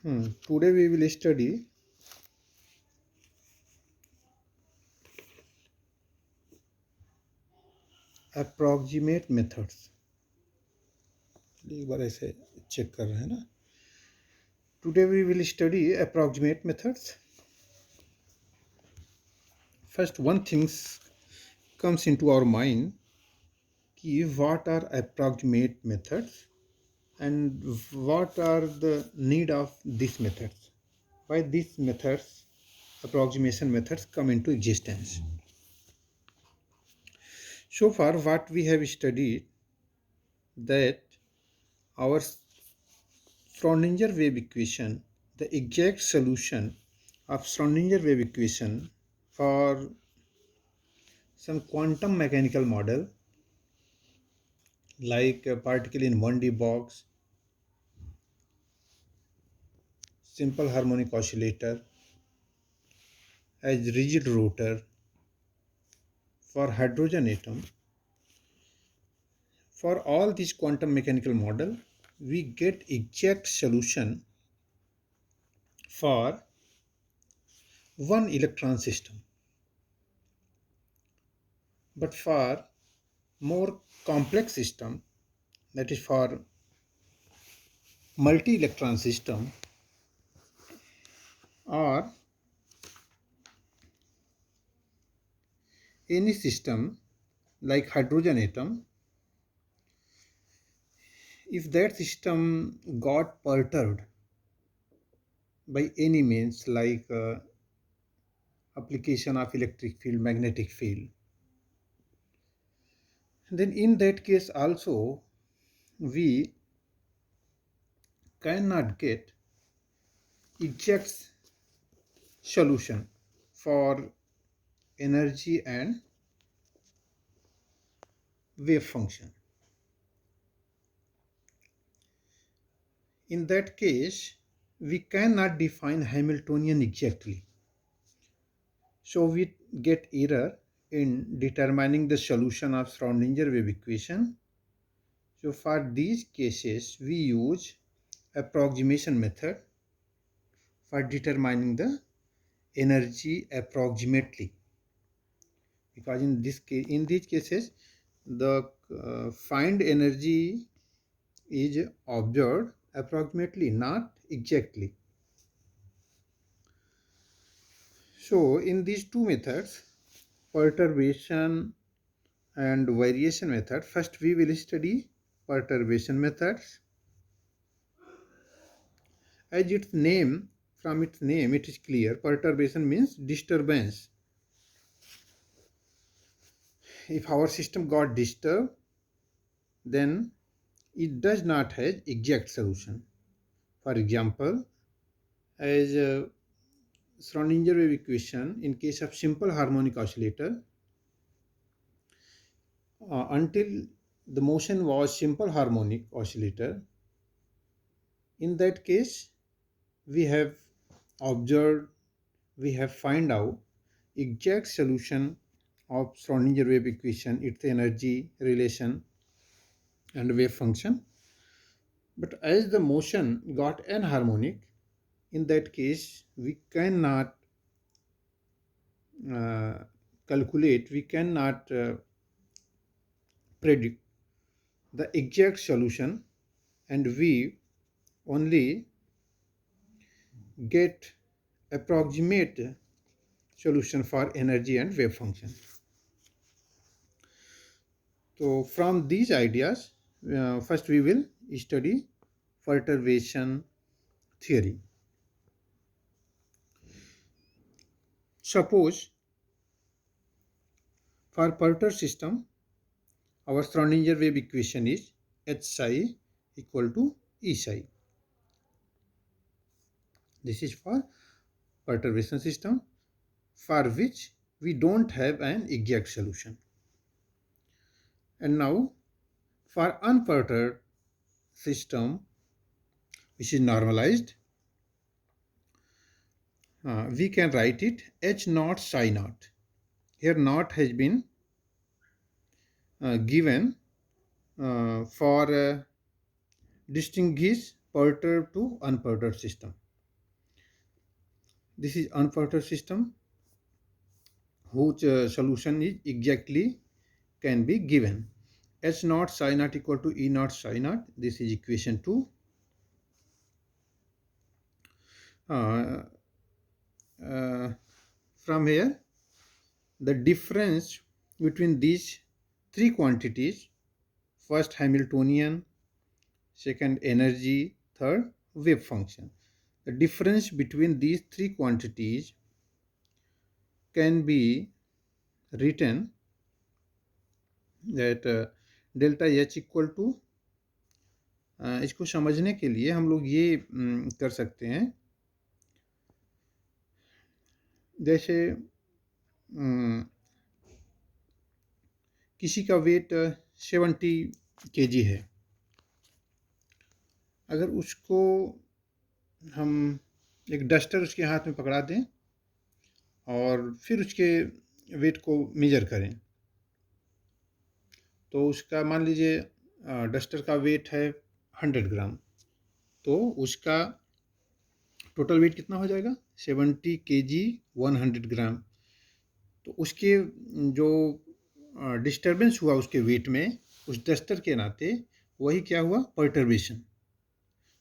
Today we will study approximate methods. एक बार ऐसे check कर रहे हैं ना. Today we will study approximate methods. First, one thing comes into our mind कि what are approximate methods and what are the need of these methods. Why these methods, approximation methods, come into existence. So far, what we have studied that our Schrodinger wave equation, the exact solution of Schrodinger wave equation for some quantum mechanical model like a particle in 1D box, simple harmonic oscillator, as rigid rotor, for hydrogen atom. For all these quantum mechanical model, we get exact solution for one electron system. But for more complex system, that is for multi-electron system or any system like hydrogen atom, if that system got perturbed by any means like application of electric field, magnetic field, then in that case also we cannot get exact solution for energy and wave function. In that case, we cannot define Hamiltonian exactly. So we get error in determining the solution of Schrodinger wave equation. So for these cases, we use approximation method for determining the energy approximately. Because in these cases, the find energy is observed approximately, not exactly. So in these two methods, perturbation and variation method, first we will study perturbation methods. As its name, from its name it is clear, perturbation means disturbance. If our system got disturbed, then it does not have exact solution. For example, as Schrodinger wave equation, in case of simple harmonic oscillator, until the motion was simple harmonic oscillator, in that case we have observed, we have find out exact solution of Schrodinger wave equation, its energy relation and wave function. But as the motion got anharmonic, in that case we cannot calculate, we cannot predict the exact solution, and we only get approximate solution for energy and wave function. So from these ideas, first we will study perturbation theory. Suppose for perturbed system, our Schrodinger wave equation is H psi equal to E psi. This is for perturbation system for which we don't have an exact solution. And now for unperturbed system which is normalized, we can write it H naught psi naught. Here naught has been given for distinguish perturbed to unperturbed system. This is unperturbed system whose solution is exactly can be given. H naught psi naught equal to E naught psi naught. This is equation 2. Uh, from here, the difference between these three quantities, first Hamiltonian, second energy, third wave function. The difference between these three quantities can be written that delta H equal to, इसको समझने के लिए हम लोग ये कर सकते हैं, जैसे किसी का वेट 70 kg है, अगर उसको हम एक डस्टर उसके हाथ में पकड़ा दें और फिर उसके वेट को मेजर करें, तो उसका मान लीजिए डस्टर का वेट है 100 ग्राम, तो उसका टोटल वेट कितना हो जाएगा 70 kg 100 ग्राम। तो उसके जो डिस्टर्बेंस हुआ उसके वेट में उस डस्टर के नाते, वही क्या हुआ पर्टर्बेशन।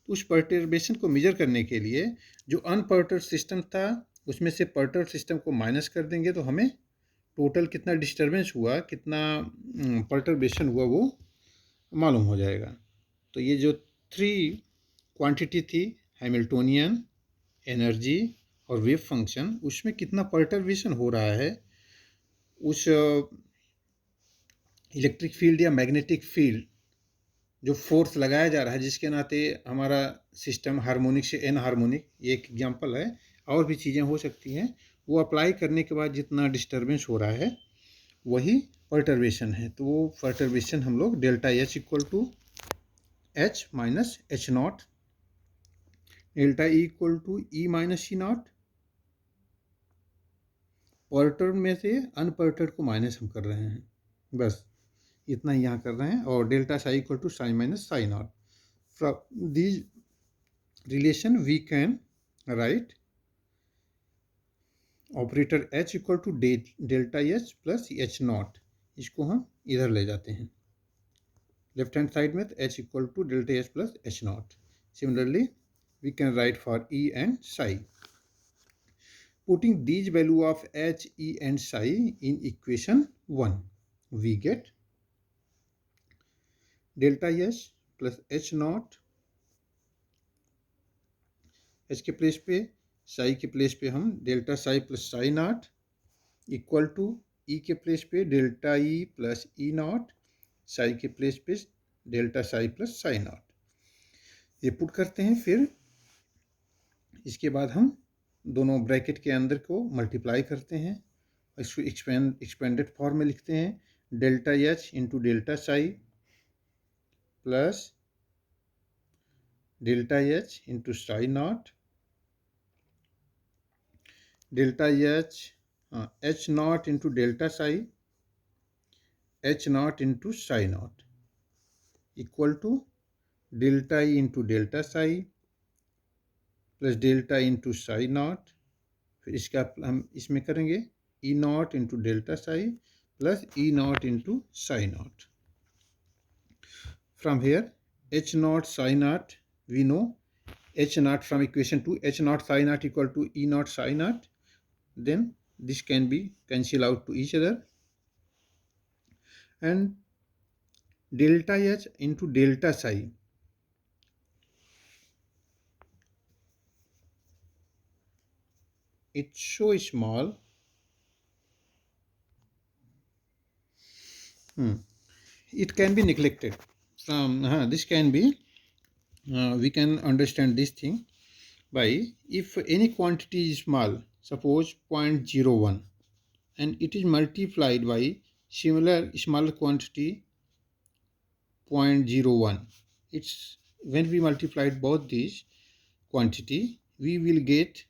तो उस पर्टर्बेशन को मेजर करने के लिए जो अनपर्टर्ब सिस्टम था उसमें से पर्टर्ब सिस्टम को माइनस कर देंगे तो हमें टोटल कितना डिस्टर्बेंस हुआ, कितना पर्टर्बेशन हुआ, वो मालूम हो जाएगा। तो ये जो थ्री क्वांटिटी थी, हैमिल्टोनियन, एनर्जी और वेव फंक्शन, उसमें कितना पर्टर्बेशन हो रहा है उस इलेक्ट्रिक फील्ड या मैग्नेटिक फील्ड जो फोर्स लगाया जा रहा है, जिसके नाते हमारा सिस्टम हार्मोनिक से एन हार्मोनिक, ये एक एग्जांपल है, और भी चीज़ें हो सकती हैं, वो अप्लाई करने के बाद जितना डिस्टर्बेंस हो रहा है वही पर्टर्बेशन है। तो वो पर्टर्बेशन हम लोग delta h equal to h minus h not, delta e equal to e minus c not, perturb में से अनपर्टर्ब को माइनस हम कर रहे हैं, बस इतना ही यहाँ कर रहे हैं। और delta psi equal to psi minus psi naught. From this relation we can write operator H equal to delta H plus H naught, इसको हम इधर ले जाते हैं लेफ्ट हैंड साइड में, तो H equal to delta H plus H naught. Similarly we can write for E and psi. Putting these value of h, e and psi in equation 1, we get delta h plus h naught, h के place पे, psi के place पे हम delta psi plus psi naught equal to e के place पे delta e plus e naught, psi के place पे delta psi plus psi naught, ये पुट करते हैं। फिर इसके बाद हम दोनों ब्रैकेट के अंदर को मल्टीप्लाई करते हैं, इसको एक्सपेंडेड फॉर्म में लिखते हैं, delta h into delta psi plus delta h into psi not, delta h not into delta psi, h not into psi not equal to delta e into delta psi plus delta into psi not. फिर इसका हम इसमें करेंगे e not into delta psi plus e not into psi not. From here h naught psi naught, we know h naught from equation 2, h naught psi naught equal to e naught psi naught, then this can be cancel out to each other, and delta h into delta psi, it's so small, it can be neglected. This can be, we can understand this thing by, if any quantity is small, suppose 0.01, and it is multiplied by similar smaller quantity 0.01, it's when we multiplied both these quantity, we will get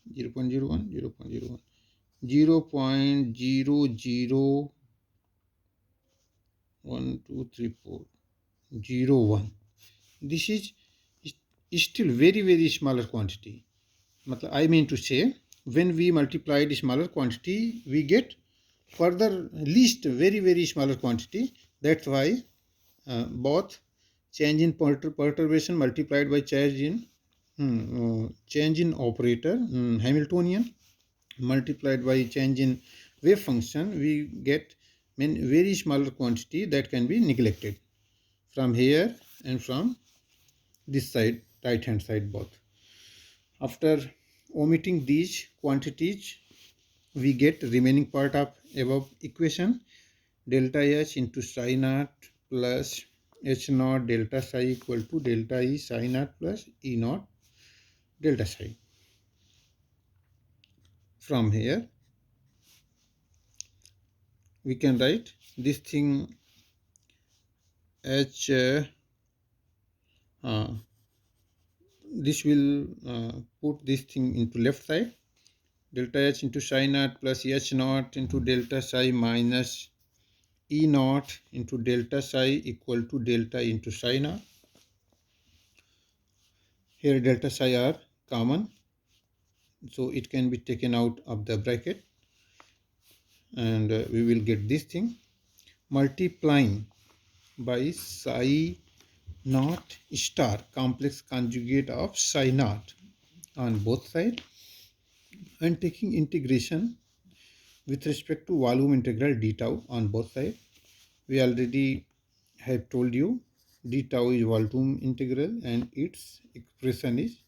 0.01, 0.01, 0.001234 01. This is still very very smaller quantity, I mean to say, when we multiplied smaller quantity, we get further least very smaller quantity. That's why both change in perturbation multiplied by change in operator Hamiltonian multiplied by change in wave function, we get very smaller quantity that can be neglected from here and from this side, right hand side both. After omitting these quantities, we get remaining part of above equation, delta H into psi naught plus H naught delta psi equal to delta E psi naught plus E naught delta psi. From here, we can write this thing H, this will put this thing into left side, delta H into psi naught plus H naught into delta psi minus E naught into delta psi equal to delta into psi naught. Here delta psi are common, so it can be taken out of the bracket, and we will get this thing multiplying by psi naught star complex conjugate of psi naught on both sides, and taking integration with respect to volume integral d tau on both sides. We already have told you d tau is volume integral and its expression is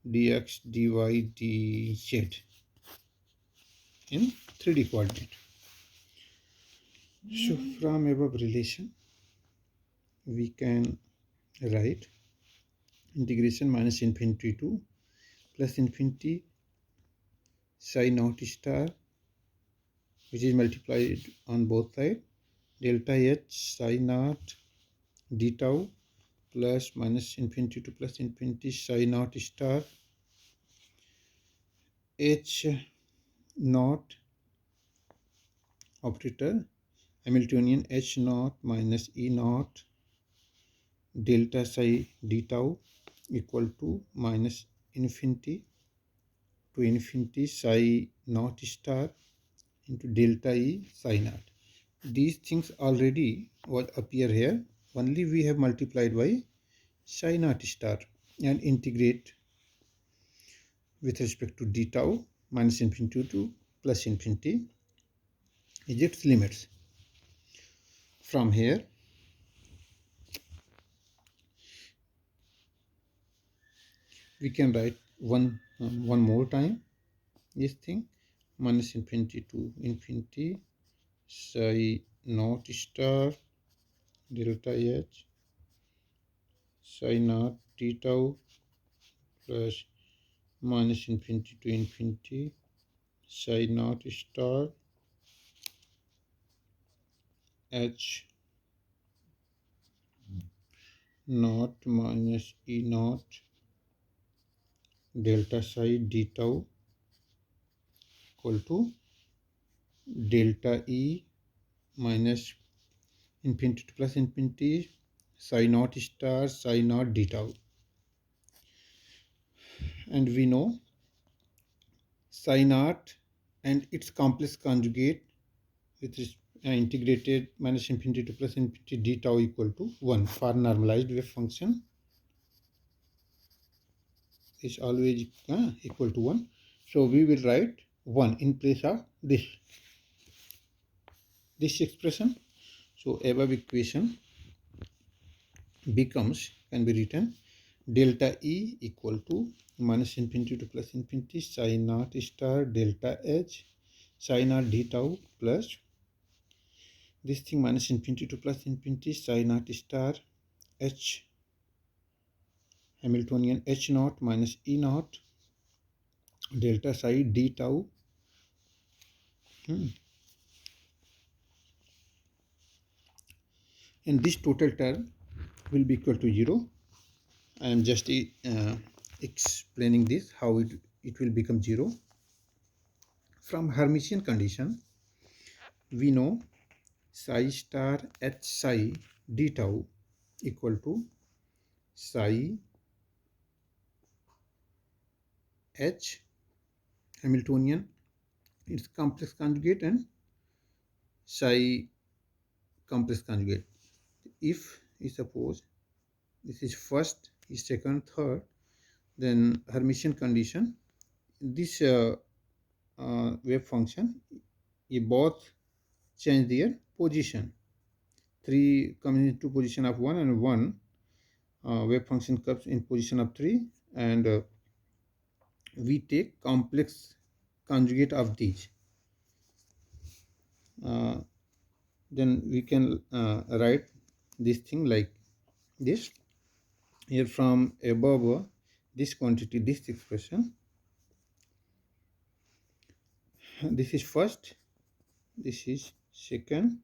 dx dy dz in 3D coordinate. So from above relation, we can write integration minus infinity to plus infinity psi naught star, which is multiplied on both sides, delta h psi naught d tau plus minus infinity to plus infinity psi naught star h naught operator Hamiltonian h naught minus e naught delta psi d tau equal to minus infinity to infinity psi naught star into delta e psi naught. These things already will appear here. Only we have multiplied by psi naught star and integrate with respect to d tau minus infinity to plus infinity is its limits. From here, we can write one more time this thing minus infinity to infinity psi naught star delta h psi naught d tau plus minus infinity to infinity psi naught star h naught minus e naught delta psi d tau equal to delta e minus infinity to plus infinity psi naught star psi naught d tau. And we know psi naught and its complex conjugate with integrated minus infinity to plus infinity d tau equal to 1 for normalized wave function is always equal to 1. So we will write 1 in place of this expression. So above equation can be written delta E equal to minus infinity to plus infinity psi naught star delta H psi naught d tau plus this thing minus infinity to plus infinity psi naught star H Hamiltonian H naught minus E naught delta psi d tau and this total term will be equal to 0. I am just explaining this how it will become 0. From Hermitian condition, we know psi star h psi d tau equal to psi H Hamiltonian, its complex conjugate, and psi complex conjugate. If we suppose this is first, is second, third, then Hermitian condition, this wave function, you both change their position. 3 comes into position of 1, and 1 wave function comes in position of 3, and we take complex conjugate of these. Uh, then we can write this thing like this. Here from above this quantity, this expression, this is first, this is second,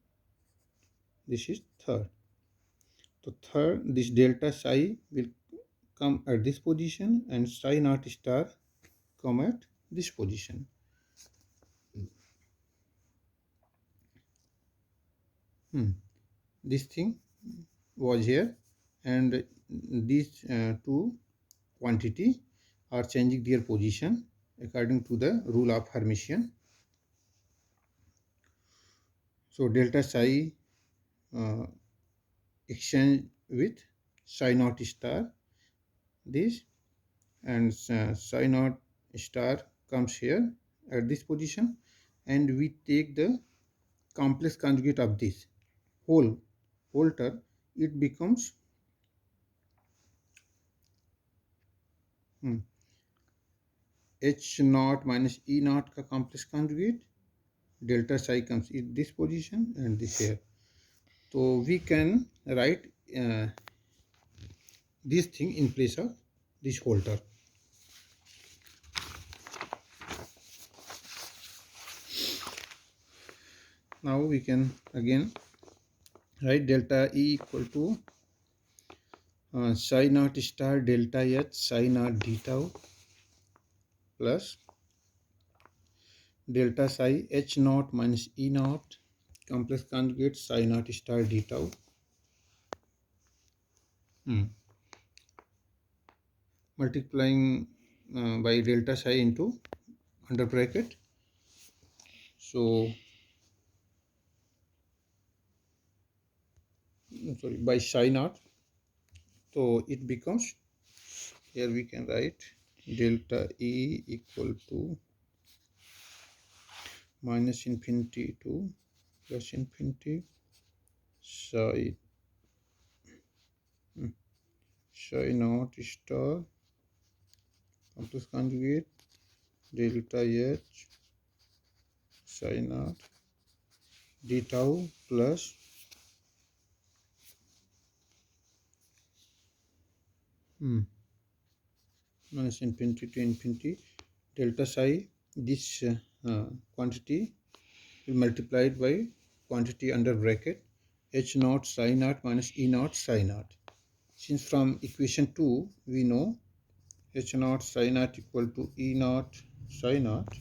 this is third. So third, this delta psi will come at this position, and psi naught star come at this position. This thing was here, and these two quantity are changing their position according to the rule of Hermitian. So delta psi exchange with psi naught star this, and psi naught star comes here at this position, and we take the complex conjugate of this whole term. It becomes H naught minus E naught का complex conjugate. Delta psi comes in this position and this here. So we can write this thing in place of this whole term. Now we can again write delta E equal to psi naught star delta H psi naught d tau plus delta psi H naught minus E naught complex conjugate psi naught star d tau. Multiplying by delta psi into under bracket. So sorry, by psi naught. So it becomes, here we can write delta E equal to minus infinity to plus infinity psi naught star complex conjugate delta H psi naught d tau plus minus infinity to infinity delta psi. This quantity will multiplied by quantity under bracket H naught psi naught minus E naught psi naught. Since from equation 2 we know H naught psi naught equal to E naught psi naught,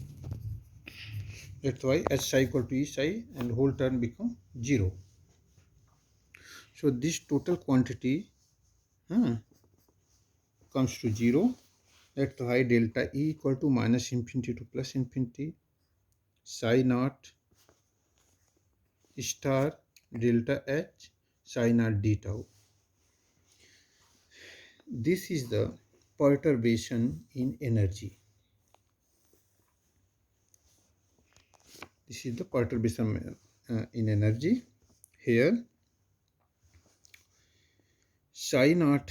that's why H psi equal to E psi, and whole term become 0. So this total quantity comes to 0. That's why delta E equal to minus infinity to plus infinity psi naught star delta H psi naught d tau. This is the perturbation in energy. This is the perturbation in energy. Here psi naught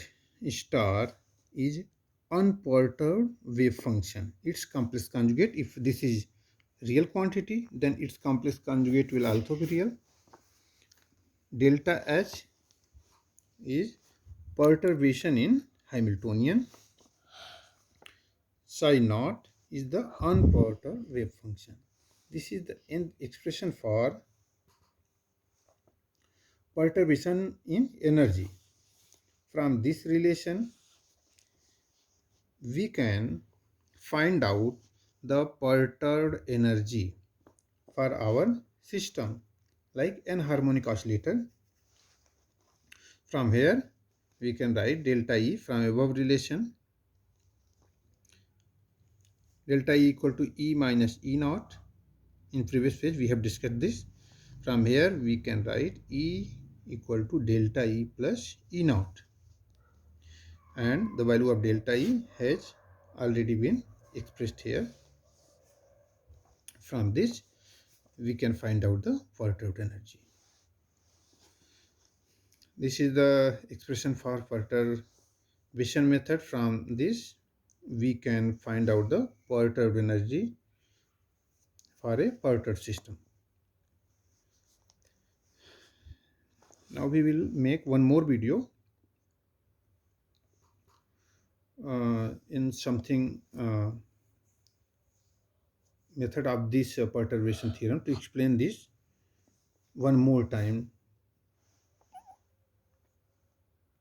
star is unperturbed wave function. Its complex conjugate, if this is real quantity, then its complex conjugate will also be real. Delta H is perturbation in Hamiltonian. Psi naught is the unperturbed wave function. This is the end expression for perturbation in energy. From this relation, we can find out the perturbed energy for our system like an harmonic oscillator. From here we can write delta E from above relation. delta E equal to E minus E naught. In previous page we have discussed this. From here we can write E equal to delta E plus E naught, and the value of delta E has already been expressed here. From this we can find out the perturbed energy. This is the expression for perturbation method. From this we can find out the perturbed energy for a perturbed system. Now we will make one more video in something method of this perturbation theorem to explain this one more time